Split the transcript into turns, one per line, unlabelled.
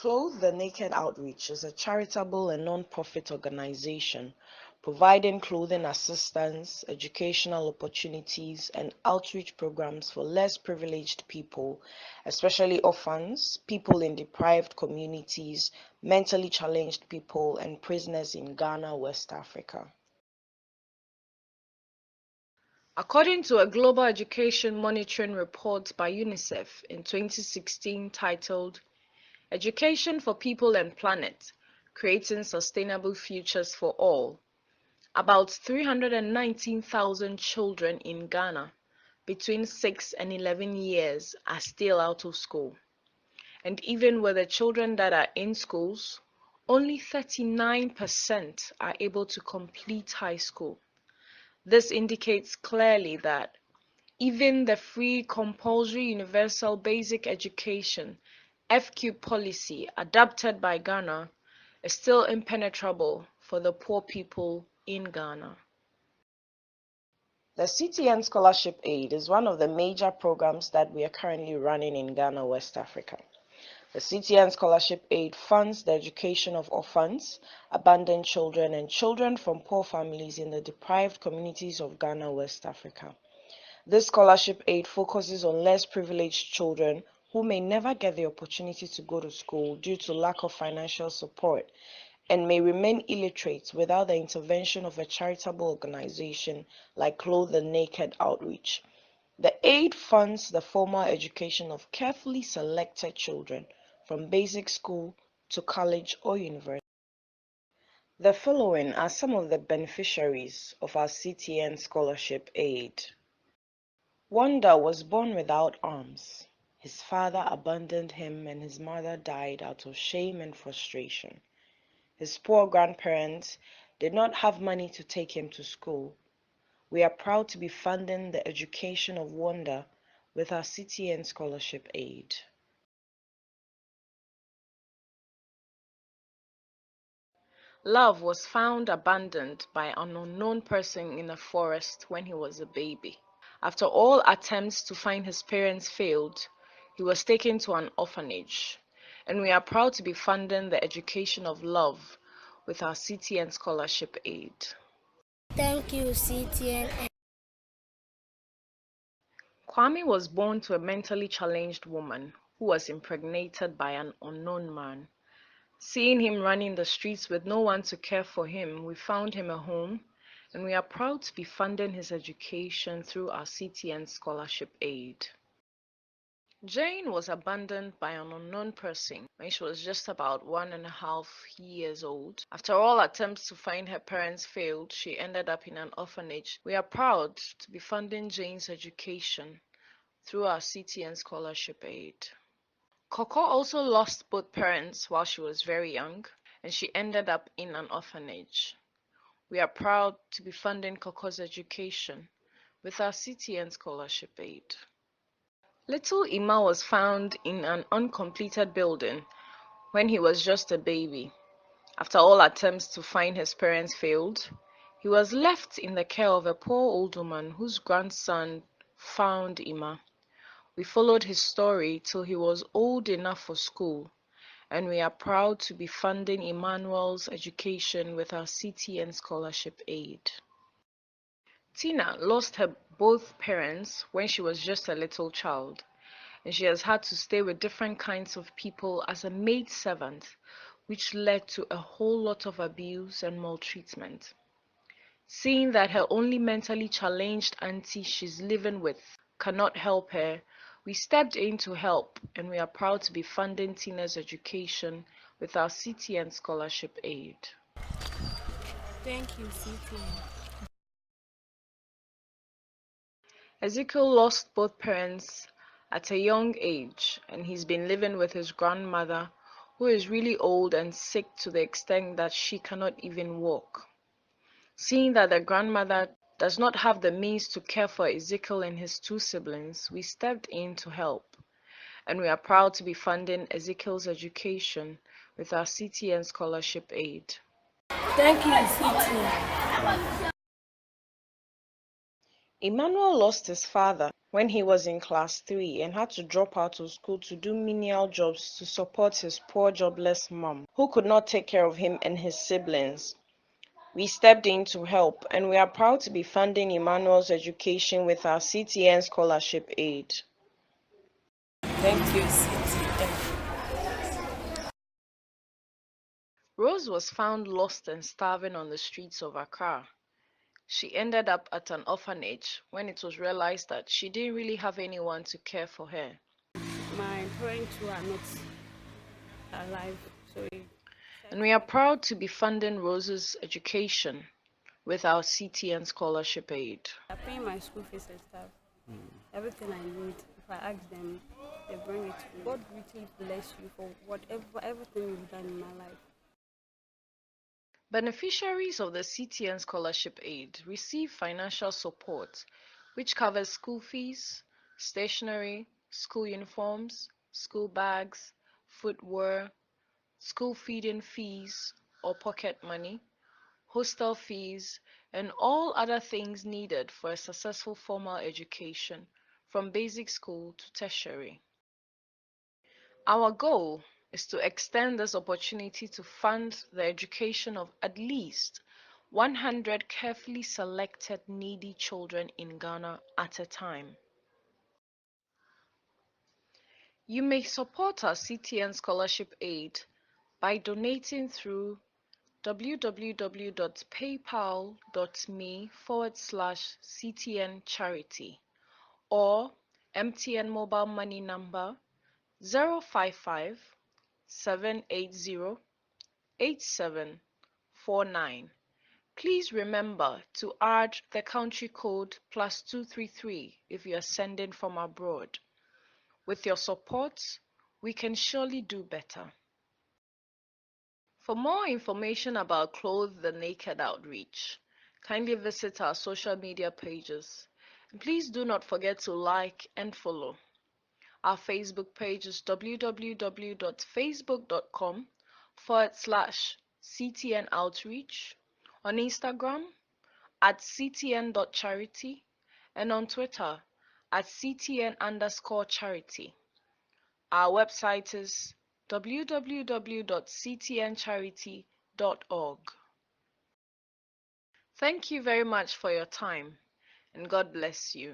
Clothe the Naked Outreach is a charitable and non-profit organization providing clothing assistance, educational opportunities, and outreach programs for less privileged people, especially orphans, people in deprived communities, mentally challenged people, and prisoners in Ghana, West Africa. According to a global education monitoring report by UNICEF in 2016 titled Education for People and Planet, Creating Sustainable Futures for All, about 319,000 children in Ghana between 6 and 11 years are still out of school. And even with the children that are in schools, only 39% are able to complete high school. This indicates clearly that even the free compulsory universal basic education FQ policy adopted by Ghana is still impenetrable for the poor people in Ghana. The CTN Scholarship Aid is one of the major programs that we are currently running in Ghana, West Africa. The CTN Scholarship Aid funds the education of orphans, abandoned children, and children from poor families in the deprived communities of Ghana, West Africa. This scholarship aid focuses on less privileged children who may never get the opportunity to go to school due to lack of financial support and may remain illiterate without the intervention of a charitable organization like Clothe the Naked Outreach. The aid funds the formal education of carefully selected children from basic school to college or university. The following are some of the beneficiaries of our CTN Scholarship Aid. Wanda was born without arms. His father abandoned him and his mother died out of shame and frustration. His poor grandparents did not have money to take him to school. We are proud to be funding the education of Wanda with our CTN Scholarship Aid. Love was found abandoned by an unknown person in a forest when he was a baby. After all attempts to find his parents failed, he was taken to an orphanage, and we are proud to be funding the education of Love with our CTN Scholarship Aid.
Thank you, CTN.
Kwame was born to a mentally challenged woman who was impregnated by an unknown man. Seeing him running the streets with no one to care for him, we found him a home, and we are proud to be funding his education through our CTN Scholarship Aid. Jane was abandoned by an unknown person when she was just about 1.5 years old. After all attempts to find her parents failed, she ended up in an orphanage. We are proud to be funding Jane's education through our CTN Scholarship Aid. Coco also lost both parents while she was very young, and she ended up in an orphanage. We are proud to be funding Coco's education with our CTN Scholarship Aid. Little Ima was found in an uncompleted building when he was just a baby. After all attempts to find his parents failed, he was left in the care of a poor old woman whose grandson found Ima. We followed his story till he was old enough for school, and we are proud to be funding Emmanuel's education with our CTN Scholarship Aid. Tina lost her both parents when she was just a little child, and she has had to stay with different kinds of people as a maid servant, which led to a whole lot of abuse and maltreatment. Seeing that her only mentally challenged auntie she's living with cannot help her, we stepped in to help, and we are proud to be funding Tina's education with our CTN Scholarship Aid.
Thank you, CTN.
Ezekiel lost both parents at a young age, and he's been living with his grandmother, who is really old and sick to the extent that she cannot even walk. Seeing that the grandmother does not have the means to care for Ezekiel and his two siblings, we stepped in to help, and we are proud to be funding Ezekiel's education with our CTN Scholarship Aid.
Thank you, CTN.
Emmanuel lost his father when he was in class 3 and had to drop out of school to do menial jobs to support his poor jobless mom, who could not take care of him and his siblings. We stepped in to help, and we are proud to be funding Emmanuel's education with our CTN Scholarship Aid.
Thank you, CTN.
Rose was found lost and starving on the streets of Accra. She ended up at an orphanage when it was realized that she didn't really have anyone to care for her.
My parents were not alive, so
And we are proud to be funding Rose's education with our CTN Scholarship Aid.
they're paying my school fees and stuff. Everything I need, if I ask them, they bring it to me. God richly bless you for everything you've done in my life.
Beneficiaries of the CTN Scholarship Aid receive financial support, which covers school fees, stationery, school uniforms, school bags, footwear, school feeding fees or pocket money, hostel fees, and all other things needed for a successful formal education, from basic school to tertiary. Our goal is to extend this opportunity to fund the education of at least 100 carefully selected needy children in Ghana at a time. You may support our CTN Scholarship Aid by donating through www.paypal.me/CTN Charity or MTN mobile money number 055 780 8749. Please remember to add the country code +233 if you are sending from abroad. With your support, we can surely do better. For more information about Clothe the Naked outreach, kindly visit our social media pages. And please do not forget to like and follow. Our Facebook page is www.facebook.com/CTN Outreach, on Instagram at CTN.charity, and on Twitter at CTN_charity. Our website is www.ctncharity.org. Thank you very much for your time, and God bless you.